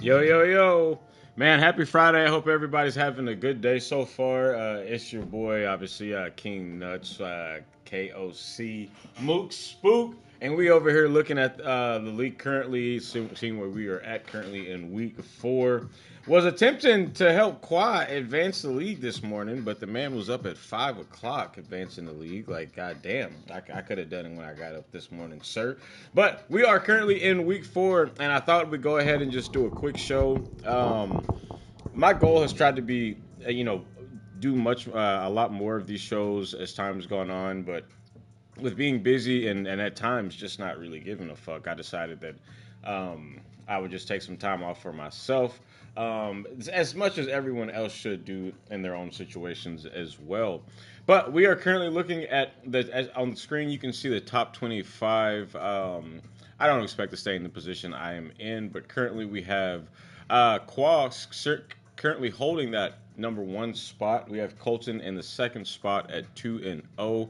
Yo, yo, yo. Man, happy Friday. I hope everybody's having a good day so far. It's your boy, obviously, King Nuts, KOC, Mook Spook. And we over here looking at the league currently, seeing where we are at currently in week 4. Was attempting to help Qua advance the league this morning, but the man was up at 5 o'clock advancing the league. Like, goddamn, I could have done it when I got up this morning, sir. But we are currently in week 4, and I thought we'd go ahead and just do a quick show. My goal has tried to be, do a lot more of these shows as time's gone on, but with being busy and at times just not really giving a fuck, I decided that I would just take some time off for myself, as much as everyone else should do in their own situations as well. But we are currently looking at on the screen. You can see the top 25. I don't expect to stay in the position I am in, but currently we have currently holding that number 1 spot. We have Colton in the second spot at 2-0.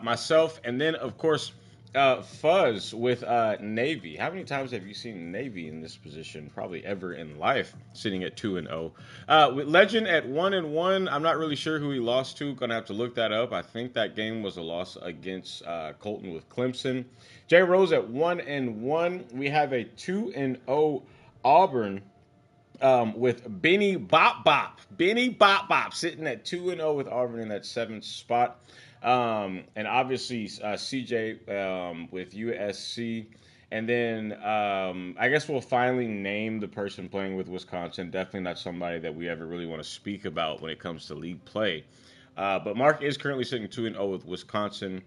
Myself, and then of course Fuzz with Navy. How many times have you seen Navy in this position? Probably ever in life, sitting at 2-0. With Legend at 1-1. I'm not really sure who he lost to. Gonna have to look that up. I think that game was a loss against Colton with Clemson. J Rose at 1-1. We have a 2-0 Auburn. With Benny Bop Bop. Benny Bop Bop sitting at 2-0 with Auburn in that 7th spot. And obviously CJ with USC. And then I guess we'll finally name the person playing with Wisconsin. Definitely not somebody that we ever really want to speak about when it comes to league play. But Mark is currently sitting 2-0 with Wisconsin.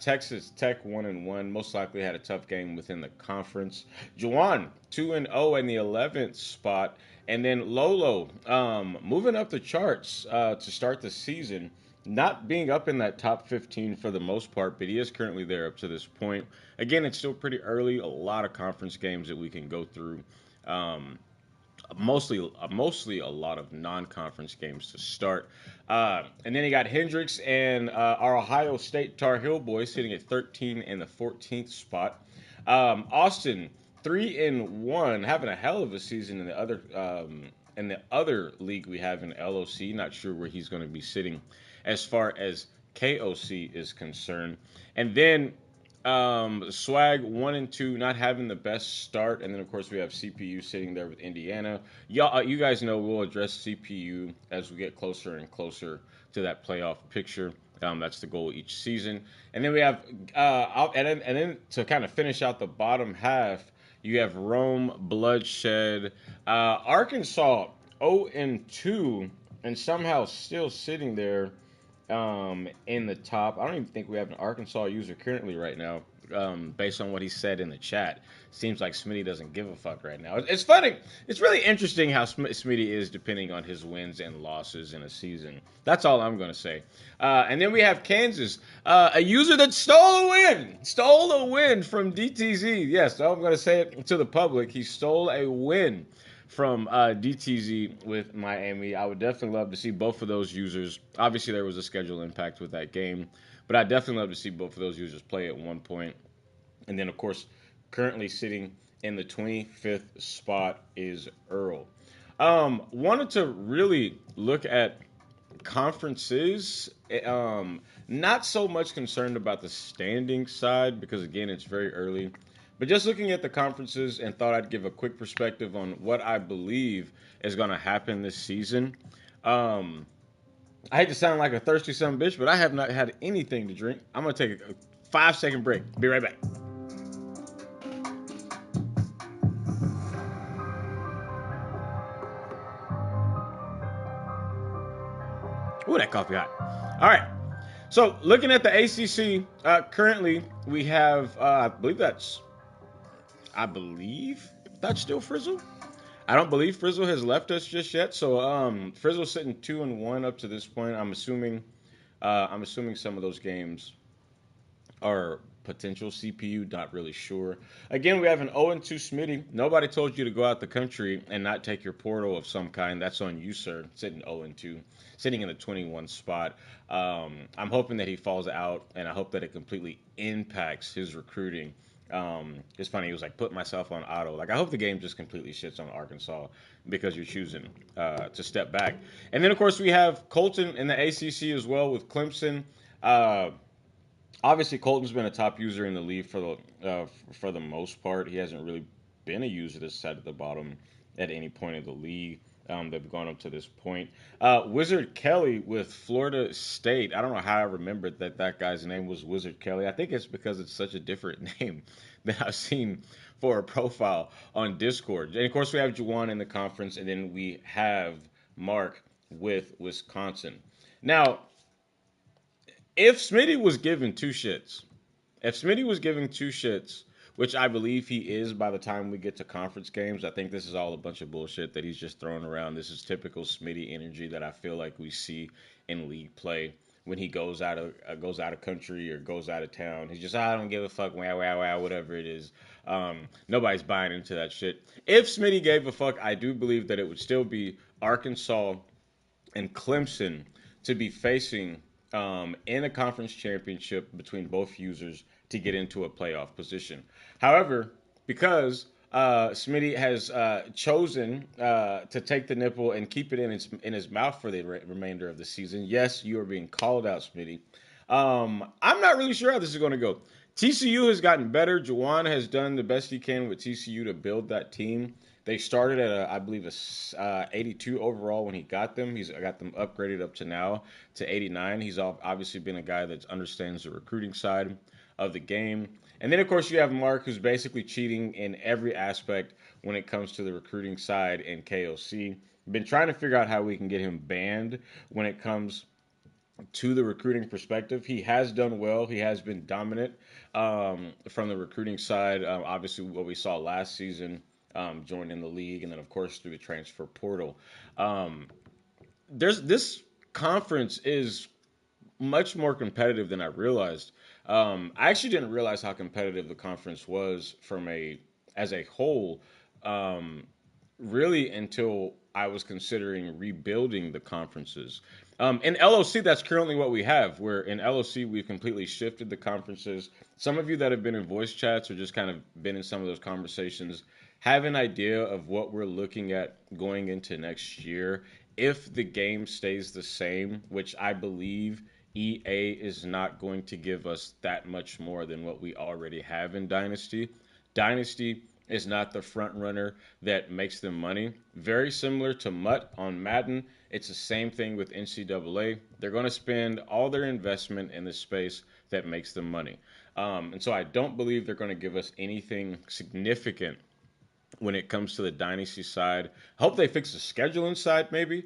Texas Tech 1-1. Most likely had a tough game within the conference. Juwan 2-0 in the 11th spot. And then Lolo moving up the charts to start the season. Not being up in that top 15 for the most part, but he is currently there up to this point. Again, it's still pretty early. A lot of conference games that we can go through. Mostly a lot of non-conference games to start. And then you got Hendricks and our Ohio State Tar Heel boys sitting at 13 and the 14th spot. Austin 3-1, having a hell of a season in the other league we have in LOC. Not sure where he's going to be sitting as far as KOC is concerned. And then Swag 1-2, not having the best start, and then of course we have CPU sitting there with Indiana. Y'all, you guys know we'll address CPU as we get closer and closer to that playoff picture. That's the goal each season, and then we have and then to kind of finish out the bottom half, you have Rome, Bloodshed, Arkansas 0-2, and somehow still sitting there in the top. I don't even think we have an Arkansas user currently right now, based on what he said in the chat. Seems like Smitty doesn't give a fuck right now. It's funny. It's really interesting how Smitty is depending on his wins and losses in a season. That's all I'm going to say. And then we have Kansas, a user that stole a win from DTZ. Yes, I'm going to say it to the public. He stole a win from DTZ with Miami. I would definitely love to see both of those users. Obviously, there was a schedule impact with that game, but I'd definitely love to see both of those users play at one point. And then, of course, currently sitting in the 25th spot is Earl. Wanted to really look at conferences. Not so much concerned about the standing side because, again, it's very early. But just looking at the conferences and thought I'd give a quick perspective on what I believe is going to happen this season. I hate to sound like a thirsty son of a bitch, but I have not had anything to drink. I'm going to take a 5-second break. Be right back. Ooh, that coffee hot. All right. So looking at the ACC, currently we have, I believe that's still Frizzle. I don't believe Frizzle has left us just yet. So Frizzle's sitting 2-1 up to this point. I'm assuming some of those games are potential CPU. Not really sure. Again, we have an 0-2 Smitty. Nobody told you to go out the country and not take your portal of some kind. That's on you, sir. Sitting 0-2, sitting in the 21 spot. I'm hoping that he falls out, and I hope that it completely impacts his recruiting It's funny. He was like, put myself on auto. Like, I hope the game just completely shits on Arkansas because you're choosing to step back. And then, of course, we have Colton in the ACC as well with Clemson. Uh, Obviously, Colton's been a top user in the league for the most part. He hasn't really been a user this side of the bottom at any point of the league. They've gone up to this point. Wizard Kelly with Florida State. I don't know how I remembered that guy's name was Wizard Kelly. I think it's because it's such a different name than I've seen for a profile on Discord. And of course, we have Juwan in the conference, and then we have Mark with Wisconsin. Now, if Smitty was given two shits, if Smitty was giving two shits, which I believe he is by the time we get to conference games, I think this is all a bunch of bullshit that he's just throwing around. This is typical Smitty energy that I feel like we see in league play when he goes out of country or goes out of town. He's just, I don't give a fuck, wow, wow, wow, whatever it is. Nobody's buying into that shit. If Smitty gave a fuck, I do believe that it would still be Arkansas and Clemson to be facing in a conference championship between both users to get into a playoff position. However, because Smitty has chosen to take the nipple and keep it in his mouth for the remainder of the season, yes, you are being called out, Smitty. I'm not really sure how this is going to go. TCU has gotten better. Juwan has done the best he can with TCU to build that team. They started at, I believe, 82 overall when he got them. He's got them upgraded up to now to 89. He's obviously been a guy that understands the recruiting side of the game. And then, of course, you have Mark, who's basically cheating in every aspect when it comes to the recruiting side in KOC. Been trying to figure out how we can get him banned when it comes to the recruiting perspective. He has done well. He has been dominant from the recruiting side. Obviously, what we saw last season, joining the league, and then, of course, through the transfer portal. This conference is much more competitive than I realized. I actually didn't realize how competitive the conference was as a whole, really until I was considering rebuilding the conferences. In LOC, that's currently what we have. Where in LOC, we've completely shifted the conferences. Some of you that have been in voice chats or just kind of been in some of those conversations have an idea of what we're looking at going into next year. If the game stays the same, which I believe EA is not going to give us that much more than what we already have in Dynasty. Dynasty is not the front runner that makes them money. Very similar to Mutt on Madden. It's the same thing with NCAA. They're going to spend all their investment in the space that makes them money. And so I don't believe they're going to give us anything significant when it comes to the Dynasty side. I hope they fix the scheduling side maybe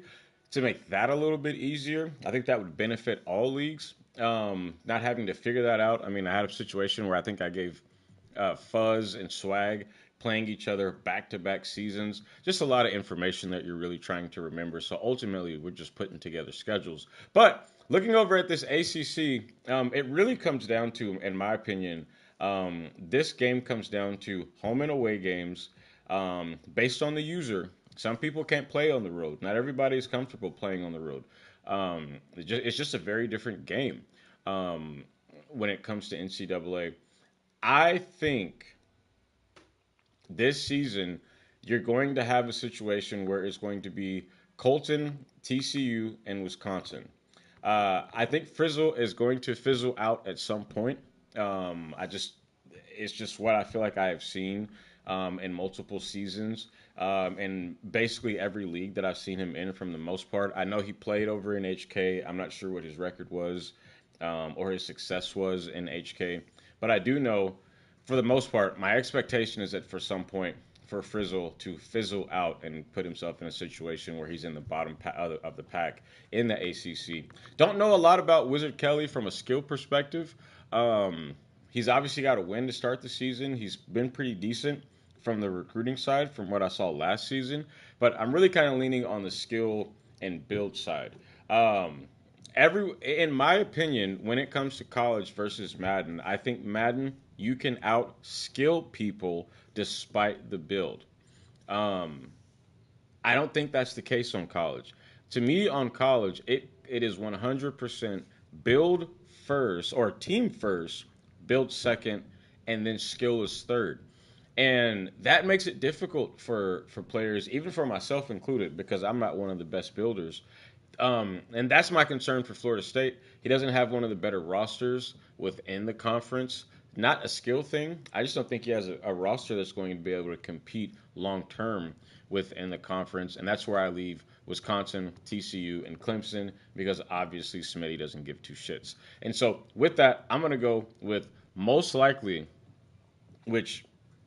to make that a little bit easier. I think that would benefit all leagues. Not having to figure that out. I mean, I had a situation where I think I gave Fuzz and Swag playing each other back-to-back seasons. Just a lot of information that you're really trying to remember. So ultimately, we're just putting together schedules. But looking over at this ACC, it really comes down to, in my opinion, this game comes down to home and away games based on the user. Some people can't play on the road. Not everybody is comfortable playing on the road. It's just a very different game when it comes to NCAA. I think this season you're going to have a situation where it's going to be Colton, TCU, and Wisconsin. I think Frizzle is going to fizzle out at some point. It's just what I feel like I have seen in multiple seasons. And basically every league that I've seen him in, from the most part. I know he played over in HK. I'm not sure what his record was or his success was in HK. But I do know, for the most part, my expectation is that for some point, for Frizzle to fizzle out and put himself in a situation where he's in the bottom of the pack in the ACC. Don't know a lot about Wizard Kelly from a skill perspective. He's obviously got a win to start the season. He's been pretty decent from the recruiting side from what I saw last season. But I'm really kind of leaning on the skill and build side. In my opinion, when it comes to college versus Madden, I think Madden, you can out-skill people despite the build. I don't think that's the case on college. To me, on college, it is 100% build first, or team first, build second, and then skill is third. And that makes it difficult for players, even for myself included, because I'm not one of the best builders. And that's my concern for Florida State. He doesn't have one of the better rosters within the conference. Not a skill thing. I just don't think he has a roster that's going to be able to compete long term within the conference. And that's where I leave Wisconsin, TCU, and Clemson because obviously Smitty doesn't give two shits. And so with that, I'm going to go with most likely, which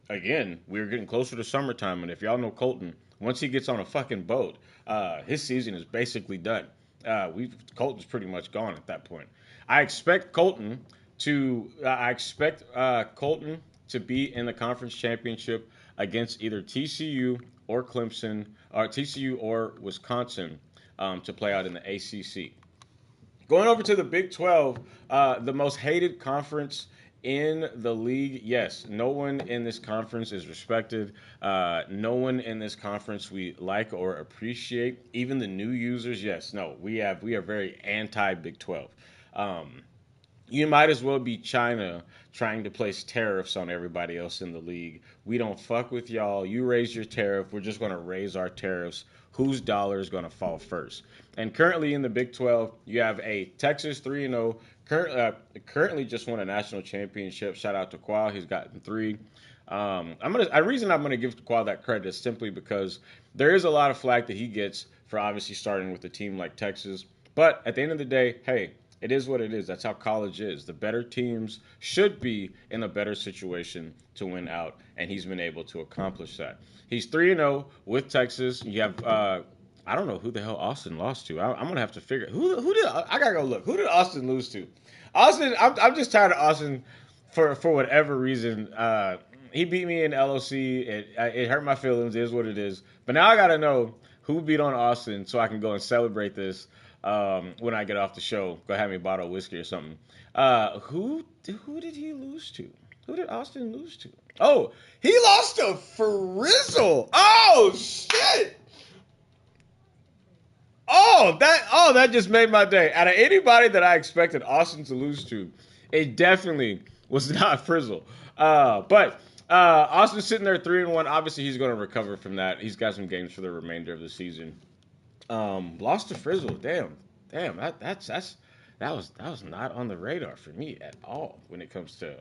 again, we're getting closer to summertime. And if y'all know Colton, once he gets on a fucking boat, his season is basically done. Colton's pretty much gone at that point. I expect Colton to be in the conference championship against either TCU or Clemson, or TCU or Wisconsin, to play out in the ACC. Going over to the Big 12, the most hated conference in the league. Yes, no one in this conference is respected. No one in this conference we like or appreciate. Even the new users, yes, no, we are very anti Big 12. You might as well be China trying to place tariffs on everybody else in the league. We don't fuck with y'all. You raise your tariff. We're just going to raise our tariffs. Whose dollar is going to fall first? And currently in the Big 12, you have a Texas 3-0. Currently just won a national championship. Shout out to Qual. He's gotten 3. The reason I'm gonna give Qual that credit is simply because there is a lot of flack that he gets for obviously starting with a team like Texas. But at the end of the day, hey, it is what it is. That's how college is. The better teams should be in a better situation to win out, and he's been able to accomplish that. He's 3-0 with Texas. You have I don't know who the hell Austin lost to. I'm gonna have to figure who did I gotta go look. Who did Austin lose to? Austin. I'm just tired of Austin for whatever reason. He beat me in LOC. It hurt my feelings. It is what it is. But now I gotta know who beat on Austin so I can go and celebrate this when I get off the show. Go have me a bottle of whiskey or something. Who did he lose to? Who did Austin lose to? Oh, he lost to Frizzle. Oh shit. That just made my day. Out of anybody that I expected Austin to lose to, it definitely was not Frizzle. But Austin's sitting there 3-1. Obviously, he's going to recover from that. He's got some games for the remainder of the season. Lost to Frizzle. Damn. That was not on the radar for me at all when it comes to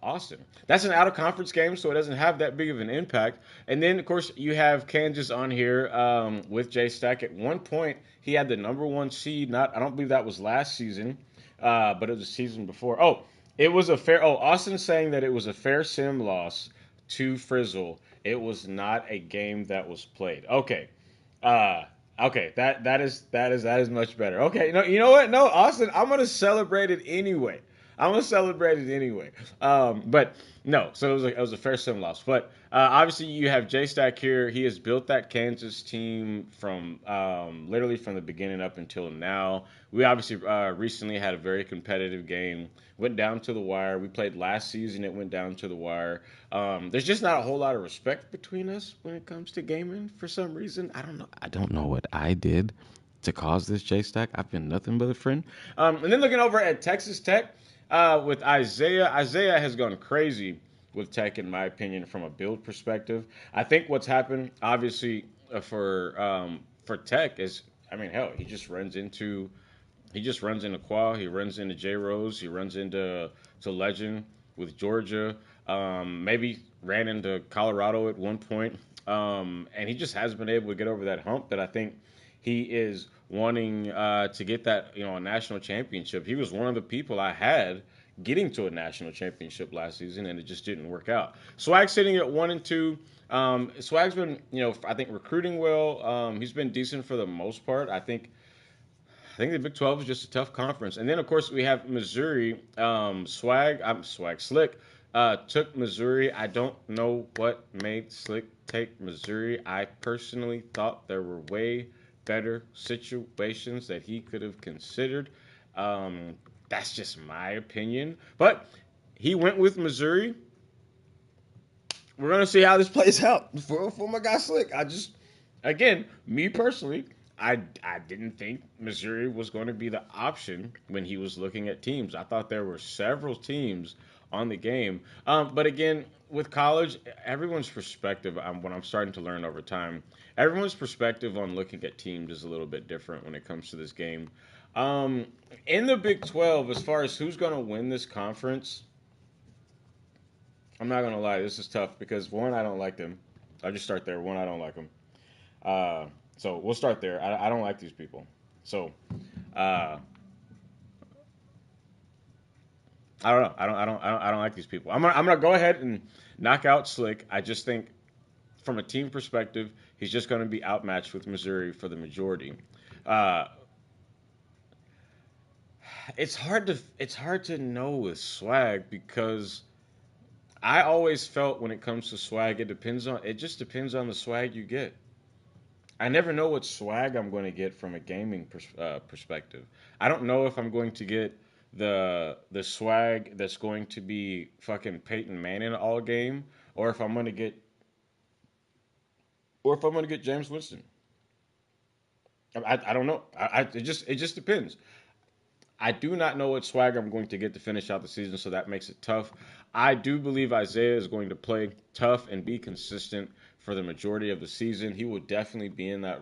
Austin. That's an out of conference game, so it doesn't have that big of an impact. And then, of course, you have Kansas on here with J Stack. At one point, he had the number 1 seed. I don't believe that was last season, but it was the season before. Austin's saying that it was a fair sim loss to Frizzle. It was not a game that was played. Okay. That is much better. Okay, no, you know what? No, Austin, I'm gonna celebrate it anyway. But no, so it was a fair sim loss. But obviously, you have J Stack here. He has built that Kansas team from literally from the beginning up until now. We obviously recently had a very competitive game. Went down to the wire. We played last season. It went down to the wire. There's just not a whole lot of respect between us when it comes to gaming for some reason. I don't know what I did to cause this, J Stack. I've been nothing but a friend. And then looking over at Texas Tech. With Isaiah has gone crazy with Tech, in my opinion, from a build perspective. I think what's happened, obviously, for Tech is, hell, he just runs into Qual, he runs into J Rose, he runs into Legend with Georgia, maybe ran into Colorado at one point, and he just hasn't been able to get over that hump that I think he is wanting to get that, a national championship. He was one of the people I had getting to a national championship last season, and it just didn't work out. Swag's sitting at 1-2. Swag's been, I think recruiting well. He's been decent for the most part. I think the Big 12 is just a tough conference. And then, of course, we have Missouri. Slick took Missouri. I don't know what made Slick take Missouri. I personally thought there were way better situations that he could have considered. That's just my opinion. But he went with Missouri. We're going to see how this plays out for my guy Slick. Me personally, I didn't think Missouri was going to be the option when he was looking at teams. I thought there were several teams on the game. But again, with college, everyone's perspective, what I'm starting to learn over time, everyone's perspective on looking at teams is a little bit different when it comes to this game. Um, in the Big 12, as far as who's going to win this conference, I'm not going to lie, this is tough because one, I don't like them. I'll just start there. One, I don't like them. Uh, so we'll start there. I don't like these people. So uh, I don't know. I don't like these people. I'm gonna go ahead and knock out Slick. I just think from a team perspective, he's just going to be outmatched with Missouri for the majority. Uh, it's hard to know with swag because I always felt when it comes to swag, it just depends on the swag you get. I never know what swag I'm going to get from a gaming perspective. I don't know if I'm going to get the swag that's going to be fucking Peyton Manning all game, or if I'm going to get James Winston. I don't know. It just depends. I do not know what swag I'm going to get to finish out the season, so that makes it tough. I do believe Isaiah is going to play tough and be consistent for the majority of the season. He will definitely be in that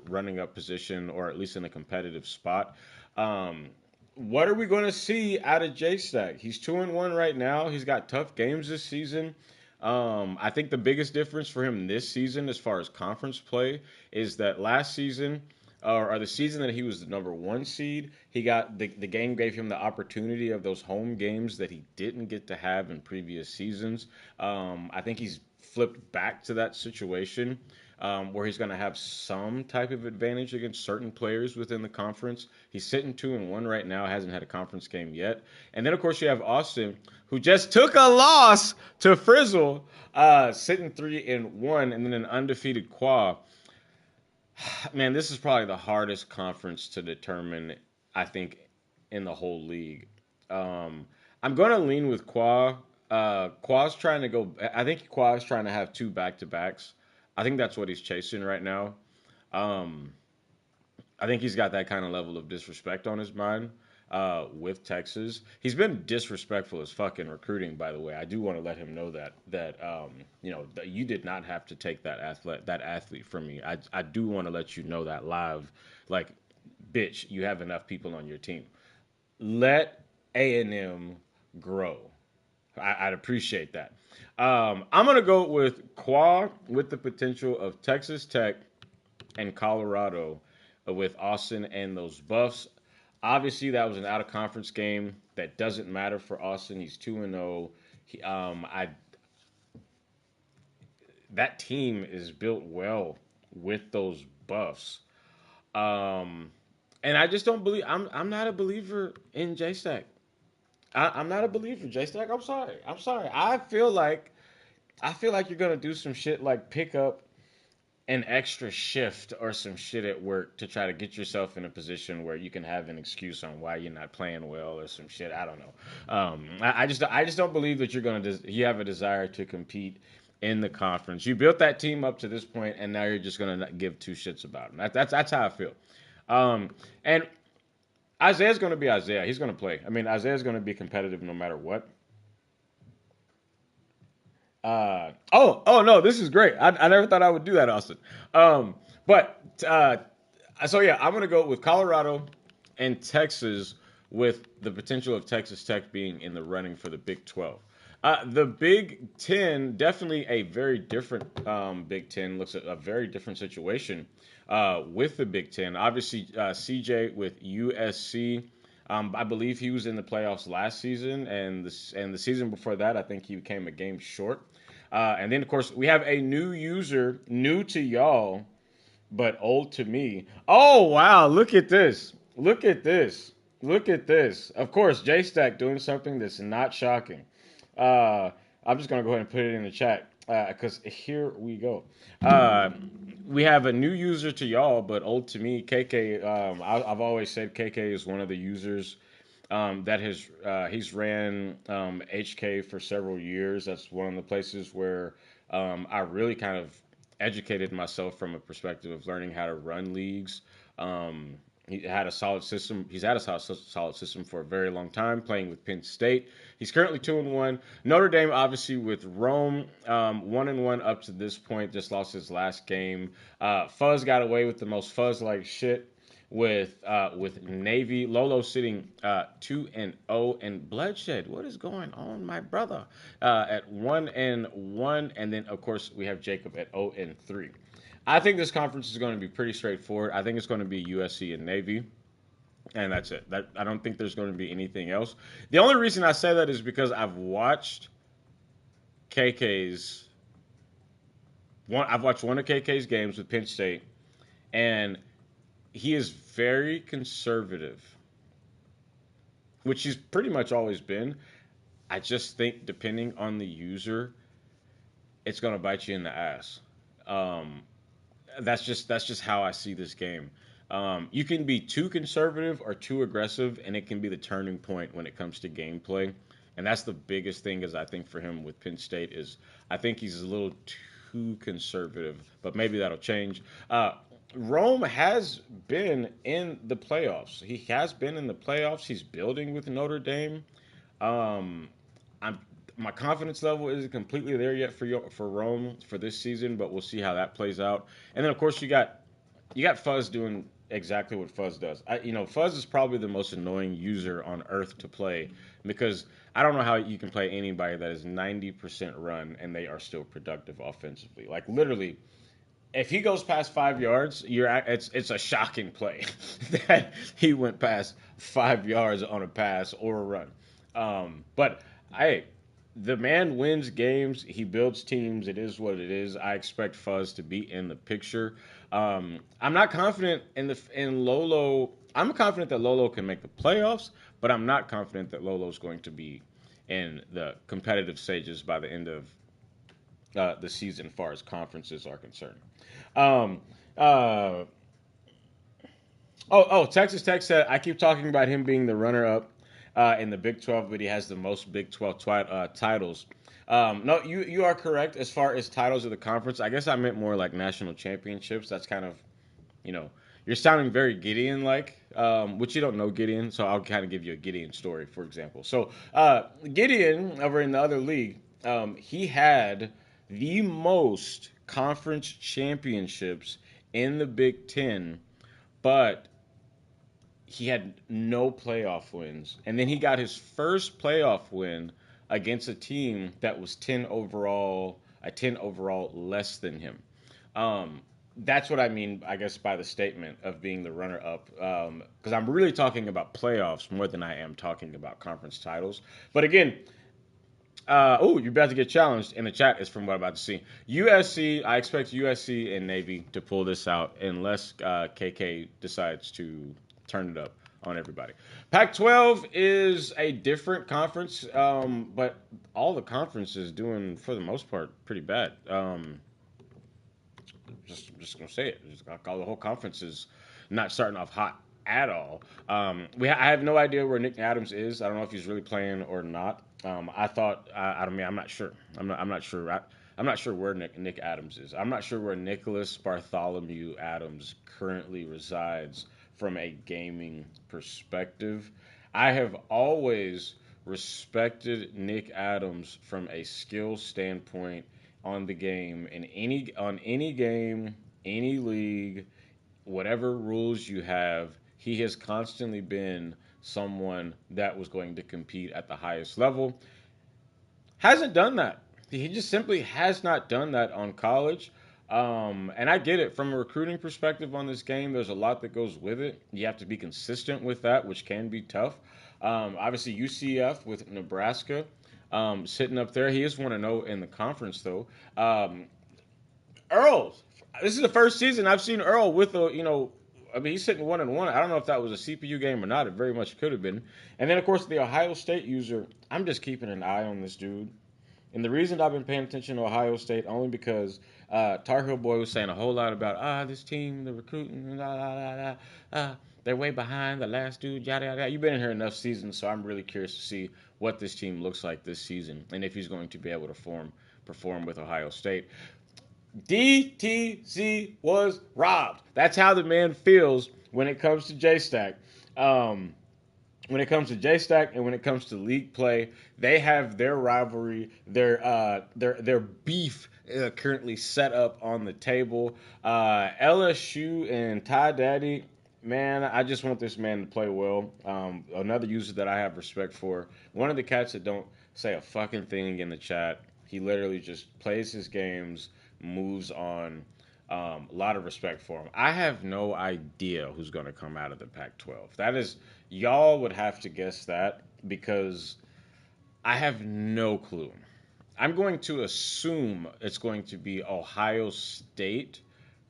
running up position, or at least in a competitive spot. Um, what are we going to see out of J Stack? He's 2-1 right now. He's got tough games this season. I think the biggest difference for him this season, as far as conference play, is that last season, or the season that he was the number one seed, he got the game gave him the opportunity of those home games that he didn't get to have in previous seasons. I think he's flipped back to that situation where he's going to have some type of advantage against certain players within the conference. He's sitting 2-1 right now, hasn't had a conference game yet. And then of course you have Austin, who just took a loss to Frizzle, sitting 3-1, and then an undefeated Qua. Man, this is probably the hardest conference to determine, I think, in the whole league. Um, I'm going to lean with Qua. Qua's trying to go. I think Qua's trying to have two back to backs. I think that's what he's chasing right now. Um, I think he's got that kind of level of disrespect on his mind with Texas. He's been disrespectful as fucking recruiting, by the way. I do want to let him know that you did not have to take that athlete from me. I do want to let you know that live. Like, bitch, you have enough people on your team. Let A&M grow. I'd appreciate that. I'm gonna go with Qua with the potential of Texas Tech and Colorado with Austin and those Buffs. Obviously, that was an out of conference game. That doesn't matter for Austin. He's 2-0. I That team is built well with those Buffs. Um, and I just don't believe. I'm not a believer in J Stack. I'm not a believer, J Stack. I'm sorry. I'm sorry. I feel like you're gonna do some shit like pick up an extra shift or some shit at work to try to get yourself in a position where you can have an excuse on why you're not playing well or some shit. I don't know. I just don't believe that you have a desire to compete in the conference. You built that team up to this point, and now you're just gonna give two shits about them. That's how I feel. And Isaiah's gonna be Isaiah. He's gonna play. I mean, Isaiah's gonna be competitive no matter what. Oh no, this is great. I never thought I would do that, Austin. But so yeah, I'm gonna go with Colorado and Texas with the potential of Texas Tech being in the running for the Big 12. The Big Ten, definitely a very different Big Ten, looks at a very different situation with the Big Ten. Obviously, CJ with USC. I believe he was in the playoffs last season, and the season before that, I think he came a game short. And then, of course, we have a new user, new to y'all, but old to me. Oh, wow. Look at this. Look at this. Look at this. Of course, J Stack doing something that's not shocking. Uh, I'm just going to go ahead and put it in the chat because here we go. Uh, we have a new user to y'all, but old to me. KK, I've always said KK is one of the users that he's ran HK for several years. That's one of the places where I really kind of educated myself from a perspective of learning how to run leagues. Um, He had a solid system. He's had a solid system for a very long time, playing with Penn State. He's currently 2-1. Notre Dame, obviously, with Rome, 1-1 up to this point. Just lost his last game. Fuzz got away with the most Fuzz-like shit with Navy. Lolo sitting 2-0, and Bloodshed. What is going on, my brother? At 1-1, and then of course we have Jacob at 0-3. I think this conference is going to be pretty straightforward. I think it's going to be USC and Navy, and that's it. I don't think there's going to be anything else. The only reason I say that is because I've watched KK's I've watched one of KK's games with Penn State, and he is very conservative, which he's pretty much always been. I just think depending on the user, it's going to bite you in the ass. Um, that's just how I see this game. You can be too conservative or too aggressive, and it can be the turning point when it comes to gameplay. And that's the biggest thing is I think for him with Penn State is I think he's a little too conservative, but maybe that'll change. Rome has been in the playoffs. He has been in the playoffs. He's building with Notre Dame. Um, I'm my confidence level isn't completely there yet for Rome for this season, but we'll see how that plays out. And then of course you got Fuzz doing exactly what Fuzz does. Fuzz is probably the most annoying user on earth to play because I don't know how you can play anybody that is 90% run and they are still productive offensively. Like literally, if he goes past 5 yards, it's a shocking play that he went past 5 yards on a pass or a run. But hey, the man wins games. He builds teams. It is what it is. I expect Fuzz to be in the picture. I'm not confident in Lolo. I'm confident that Lolo can make the playoffs, but I'm not confident that Lolo's going to be in the competitive stages by the end of the season, as far as conferences are concerned. Um, uh, Texas Tech said I keep talking about him being the runner-up in the Big 12, but he has the most Big 12 titles. No, you are correct as far as titles of the conference. I guess I meant more like national championships. That's kind of you know you're sounding very Gideon like, which you don't know Gideon, so I'll kind of give you a Gideon story, for example. So Gideon over in the other league, he had the most conference championships in the Big Ten, but he had no playoff wins. And then he got his first playoff win against a team that was 10 overall less than him. That's what I mean, I guess, by the statement of being the runner up. Because I'm really talking about playoffs more than I am talking about conference titles. But again, you're about to get challenged in the chat is from what I'm about to see. USC, I expect USC and Navy to pull this out unless KK decides to turn it up on everybody. Pac-12 is a different conference, but all the conferences doing, for the most part, pretty bad. I'm just going to say it. The whole conference is not starting off hot at all. I have no idea where Nick Adams is. I don't know if he's really playing or not. I'm not sure. I'm not sure. I'm not sure where Nick Adams is. I'm not sure where Nicholas Bartholomew Adams currently resides from a gaming perspective. I have always respected Nick Adams from a skill standpoint on the game in any game, any league, whatever rules you have. He has constantly been someone that was going to compete at the highest level. Hasn't done that. He just simply has not done that on college. And I get it from a recruiting perspective on this game. There's a lot that goes with it. You have to be consistent with that, which can be tough. Obviously, UCF with Nebraska sitting up there. He is 1-0 in the conference, though. Earl, this is the first season I've seen Earl with he's sitting 1-1. I don't know if that was a CPU game or not. It very much could have been. And then, of course, the Ohio State user. I'm just keeping an eye on this dude. And the reason I've been paying attention to Ohio State only because Tar Heel Boy was saying a whole lot about this team, the recruiting, they're way behind the last dude, yada yada. You've been in here enough seasons, so I'm really curious to see what this team looks like this season and if he's going to be able to perform with Ohio State. DTZ was robbed. That's how the man feels when it comes to J-Stack. Um, when it comes to J-Stack and when it comes to league play, they have their rivalry, their beef currently set up on the table. LSU and Ty Daddy, man, I just want this man to play well. Another user that I have respect for. One of the cats that don't say a fucking thing in the chat. He literally just plays his games, moves on. A lot of respect for him. I have no idea who's going to come out of the Pac-12. That is, y'all would have to guess that because I have no clue. I'm going to assume it's going to be Ohio State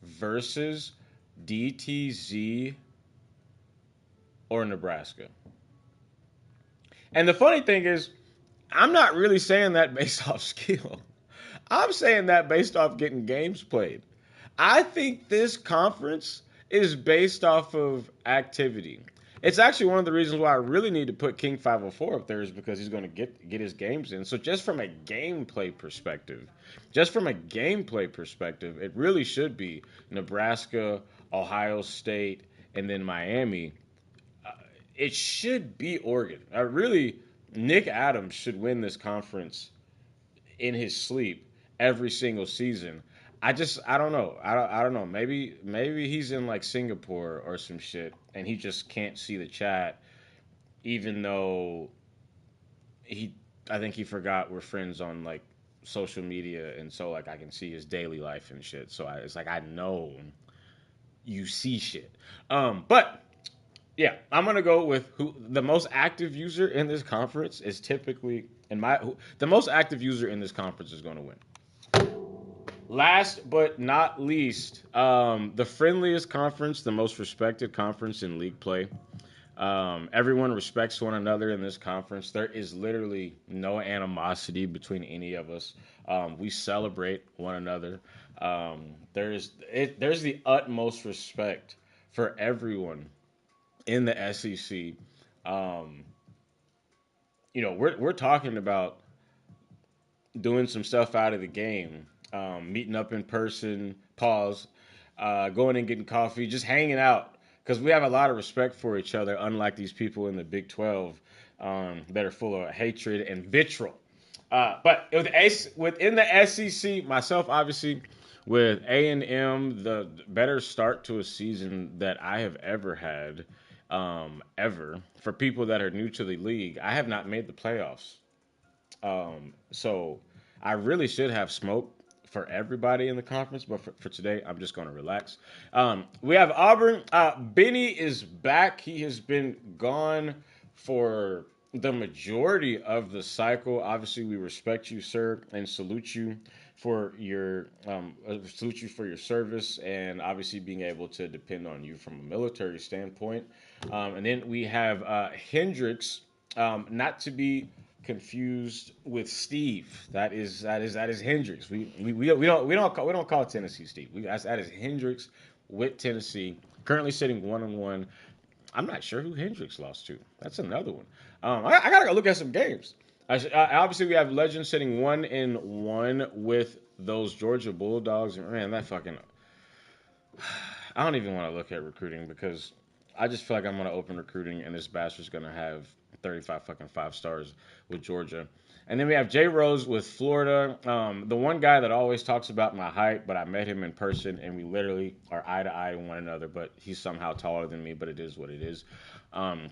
versus DTZ or Nebraska. And the funny thing is, I'm not really saying that based off skill. I'm saying that based off getting games played. I think this conference is based off of activity. It's actually one of the reasons why I really need to put King 504 up there is because he's going to get his games in. So just from a gameplay perspective, it really should be Nebraska, Ohio State, and then Miami. It should be Oregon. Really, Nick Adams should win this conference in his sleep every single season. I don't know. I don't know. Maybe he's in like Singapore or some shit and he just can't see the chat even though he I think he forgot we're friends on like social media and so like I can see his daily life and shit. So it's like I know you see shit. But yeah, I'm gonna go with who the most active user in this conference is typically the most active user in this conference is going to win. Last but not least, the friendliest conference, the most respected conference in league play. Everyone respects one another in this conference. There is literally no animosity between any of us. We celebrate one another. There's the utmost respect for everyone in the SEC. Um, we're talking about doing some stuff out of the game, meeting up in person, pause, going and getting coffee, just hanging out because we have a lot of respect for each other, unlike these people in the Big 12 that are full of hatred and vitriol. But within the SEC, myself obviously with A&M, the better start to a season that I have ever had, ever. For people that are new to the league, I have not made the playoffs. So I really should have smoke for everybody in the conference, but for today, I'm just going to relax. We have Auburn. Benny is back. He has been gone for the majority of the cycle. Obviously, we respect you, sir, and salute you for your service, and obviously being able to depend on you from a military standpoint. And then we have Hendricks, not to be confused with Steve. That is Hendricks. We don't call Tennessee Steve. That is Hendricks with Tennessee. Currently sitting 1-1. I'm not sure who Hendricks lost to. That's another one. I gotta go look at some games. Obviously, we have Legend sitting 1-1 with those Georgia Bulldogs. And man, that fucking. I don't even want to look at recruiting because I just feel like I'm going to open recruiting and this bastard's going to have 35 fucking 5 stars with Georgia. And then we have Jay Rose with Florida. The one guy that always talks about my height, but I met him in person and we literally are eye to eye with one another, but he's somehow taller than me, but it is what it is.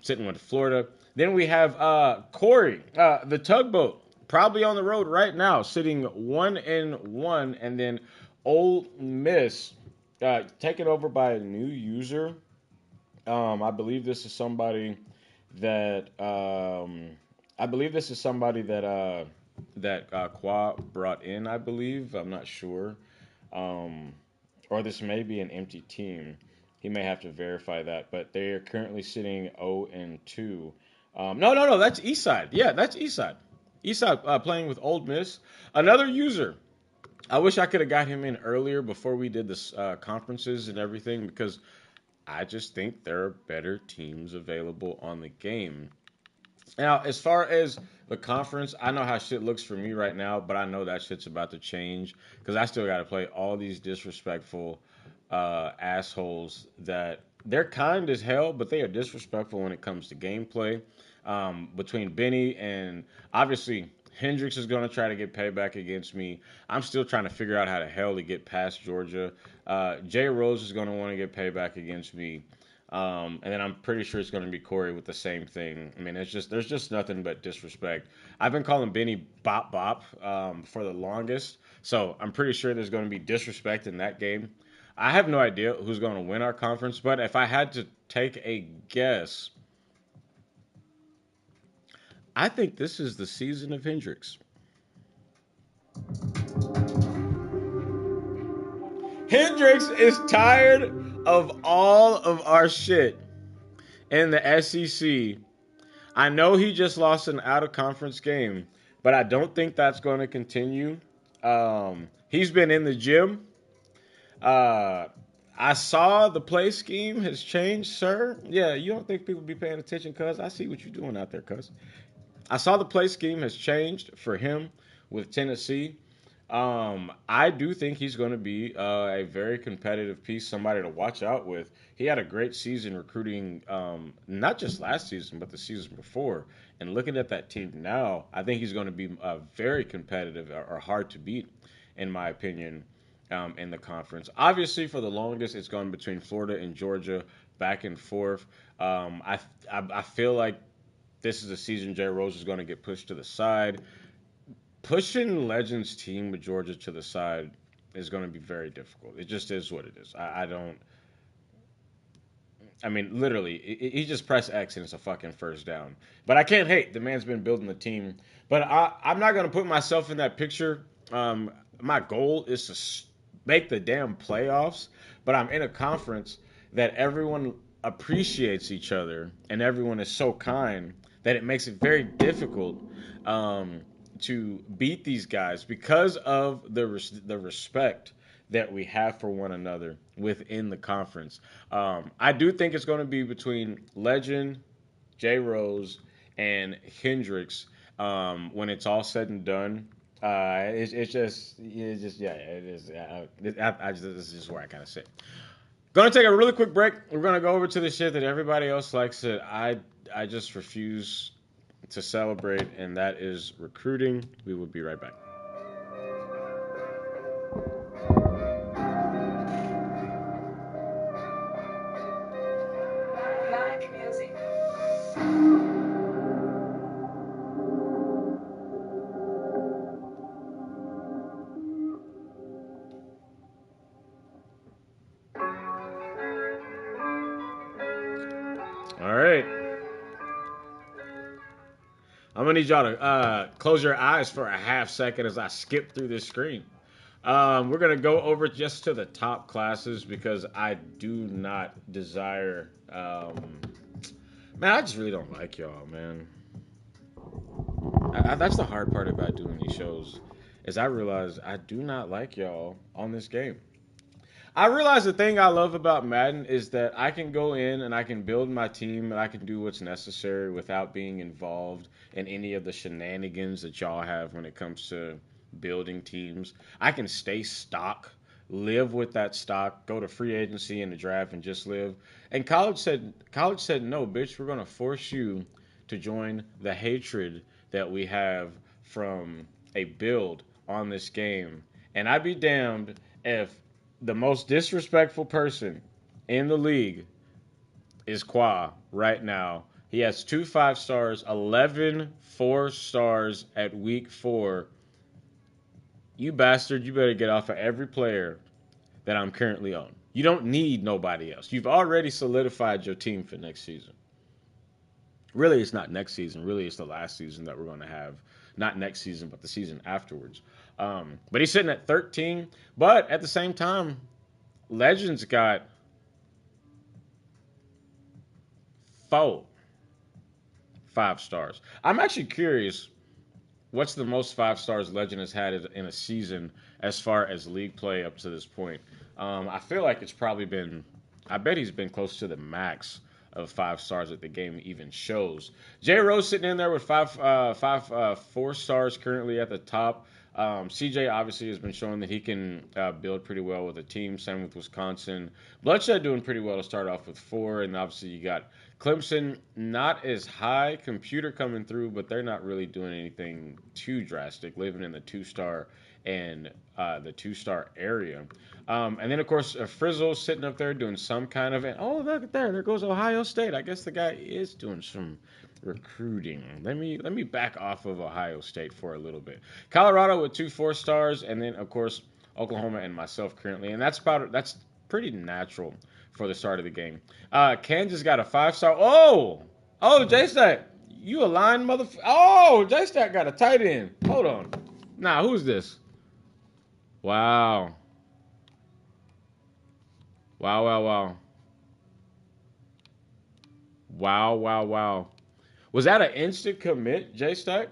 Sitting with Florida. Then we have Corey, the tugboat, probably on the road right now, sitting 1-1. And then Old Miss, taken over by a new user. I believe this is somebody that Qua brought in. I believe I'm not sure, or this may be an empty team. He may have to verify that, but they are currently sitting 0-2. No, that's Eastside. Yeah, that's Eastside. Eastside playing with Old Miss. Another user. I wish I could have got him in earlier before we did this conferences and everything because I just think there are better teams available on the game. Now, as far as the conference, I know how shit looks for me right now, but I know that shit's about to change because I still got to play all these disrespectful assholes that they're kind as hell, but they are disrespectful when it comes to gameplay. Between Benny and obviously Hendricks is going to try to get payback against me. I'm still trying to figure out how the hell to get past Georgia. Jay Rose is going to want to get payback against me. And then I'm pretty sure it's going to be Corey with the same thing. I mean, there's just nothing but disrespect. I've been calling Benny Bop Bop for the longest, so I'm pretty sure there's going to be disrespect in that game. I have no idea who's going to win our conference, but if I had to take a guess, I think this is the season of Hendricks. Hendricks is tired of all of our shit in the SEC. I know he just lost an out of conference game, but I don't think that's going to continue. He's been in the gym. Uh, I saw the play scheme has changed, sir. Yeah, you don't think people be paying attention, cuz I see what you're doing out there, cuz. I saw the play scheme has changed for him with Tennessee. I do think he's going to be a very competitive piece, somebody to watch out with. He had a great season recruiting, not just last season, but the season before. And looking at that team now, I think he's going to be very competitive or hard to beat, in my opinion, in the conference. Obviously, for the longest, it's gone between Florida and Georgia, back and forth. I feel like this is a season Jay Rose is going to get pushed to the side. Pushing Legends team with Georgia to the side is going to be very difficult. It just is what it is. I don't. I mean, literally, he just press X and it's a fucking first down. But I can't hate. The man's been building the team. But I'm not going to put myself in that picture. My goal is to make the damn playoffs. But I'm in a conference that everyone appreciates each other and everyone is so kind that it makes it very difficult to beat these guys because of the respect that we have for one another within the conference. I do think it's going to be between Legend, J Rose, and Hendricks when it's all said and done. Yeah, it is. This is just where I kind of sit. Gonna take a really quick break. We're gonna go over to the shit that everybody else likes that I just refuse to celebrate, and that is recruiting. We will be right back. Like music. All right. I'm gonna need y'all to close your eyes for a half second as I skip through this screen. We're gonna go over just to the top classes because I do not desire. Man, I just really don't like y'all, man. That's the hard part about doing these shows, is I realize I do not like y'all on this game. I realize the thing I love about Madden is that I can go in and I can build my team and I can do what's necessary without being involved in any of the shenanigans that y'all have when it comes to building teams. I can stay stock, live with that stock, go to free agency and the draft and just live. And college said no, bitch, we're gonna force you to join the hatred that we have from a build on this game. And I'd be damned if the most disrespectful person in the league is Ncaa right now. He has 2 5 stars, 11 4 stars at week 4. You bastard, you better get off of every player that I'm currently on. You don't need nobody else. You've already solidified your team for next season. Really, it's not next season. Really, it's the last season that we're going to have. Not next season, but the season afterwards. But he's sitting at 13. But at the same time, Legends got 4 5 stars. I'm actually curious what's the most 5 stars Legend has had in a season as far as league play up to this point. I feel like it's probably been, I bet he's been close to the max of 5 stars that the game even shows. J. Rose sitting in there with 4 stars currently at the top. CJ obviously has been showing that he can build pretty well with a team. Same with Wisconsin. Bloodshed doing pretty well to start off with 4, and obviously you got Clemson, not as high. Computer coming through, but they're not really doing anything too drastic, living in the 2-star and the 2-star area. And then, of course, Frizzle sitting up there doing some kind of, oh, look at there goes Ohio State. I guess the guy is doing some recruiting. Let me back off of Ohio State for a little bit. Colorado with 2 4-stars, and then, of course, Oklahoma and myself currently. And that's pretty natural for the start of the game. Kansas got a 5-star. Oh, J-Stack, you a line motherfucker. Oh, J-Stack got a tight end. Hold on. Nah, who's this? Wow. Wow. Was that an instant commit, J-Stack?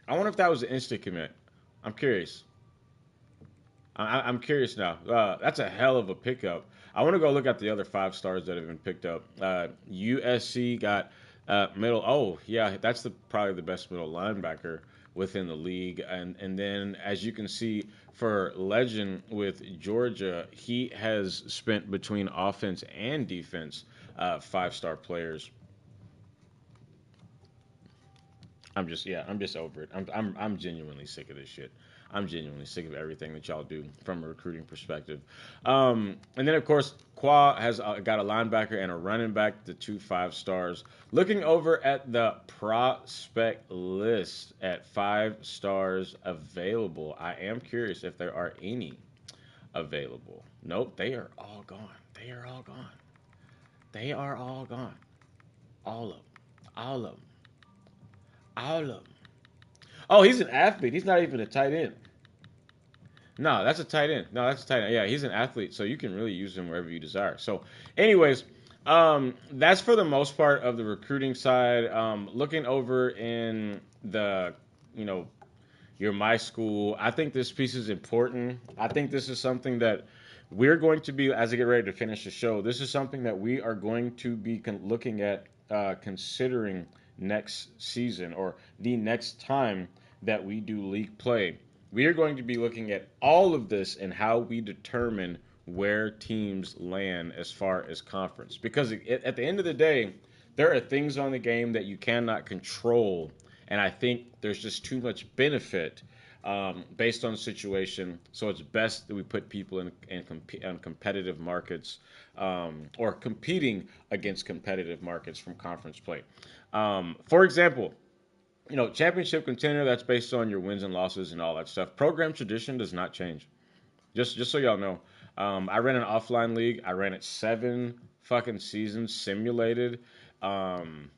I wonder if that was an instant commit. I'm curious. I'm curious now. That's a hell of a pickup. I want to go look at the other 5 stars that have been picked up. USC got middle. Oh, yeah, that's probably the best middle linebacker within the league. And then, as you can see, for Legend with Georgia, he has spent between offense and defense 5-star players. I'm just over it. I'm genuinely sick of this shit. I'm genuinely sick of everything that y'all do from a recruiting perspective. And then, of course, Ncaa has got a linebacker and a running back, the 2 5-stars. Looking over at the prospect list at 5 stars available, I am curious if there are any available. Nope, they are all gone. All of them. Oh, he's an athlete. He's not even a tight end. No, that's a tight end. Yeah, he's an athlete, so you can really use him wherever you desire. So, anyways, that's for the most part of the recruiting side. Looking over in the, your My School, I think this piece is important. I think this is something that we're going to be, as I get ready to finish the show, this is something that we are going to be looking at considering next season or the next time that we do league play. We are going to be looking at all of this and how we determine where teams land as far as conference. Because at the end of the day, there are things on the game that you cannot control, and I think there's just too much benefit based on the situation. So it's best that we put people in competitive markets or competing against competitive markets from conference play. For example, championship contender, that's based on your wins and losses and all that stuff. Program tradition does not change. Just so y'all know. I ran an offline league. I ran it 7 fucking seasons, simulated. Program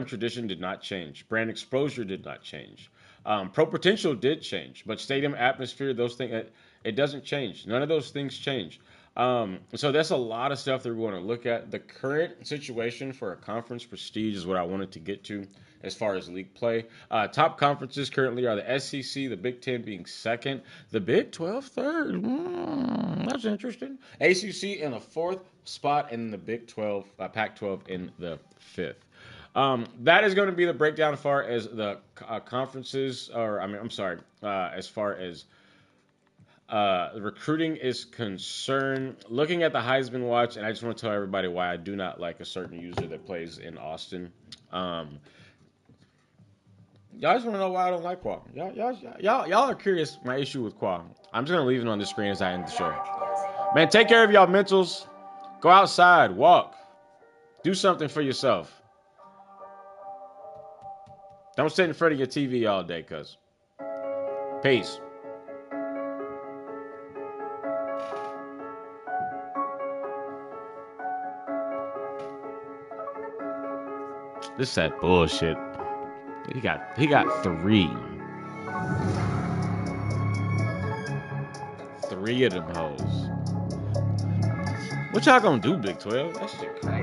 tradition did not change. Brand exposure did not change. Pro potential did change, but stadium atmosphere, those things, it doesn't change. None of those things change. So that's a lot of stuff that we're going to look at. The current situation for a conference prestige is what I wanted to get to as far as league play. Top conferences currently are the SEC, the Big Ten being second, the Big 12 third. That's interesting. ACC in the 4th spot, and the Big 12, Pac-12 in the 5th. That is going to be the breakdown as far as the conferences, as far as recruiting is concerned. Looking at the Heisman Watch, and I just want to tell everybody why I do not like a certain user that plays in Austin. Y'all just want to know why I don't like Ncaa. Y'all are curious my issue with Ncaa. I'm just going to leave it on the screen as I end the show. Man, take care of y'all mentals. Go outside, walk. Do something for yourself. Don't sit in front of your TV all day, cuz. Peace. This is that bullshit. He got 3. 3 of them hoes. What y'all gonna do, Big 12? That shit crazy.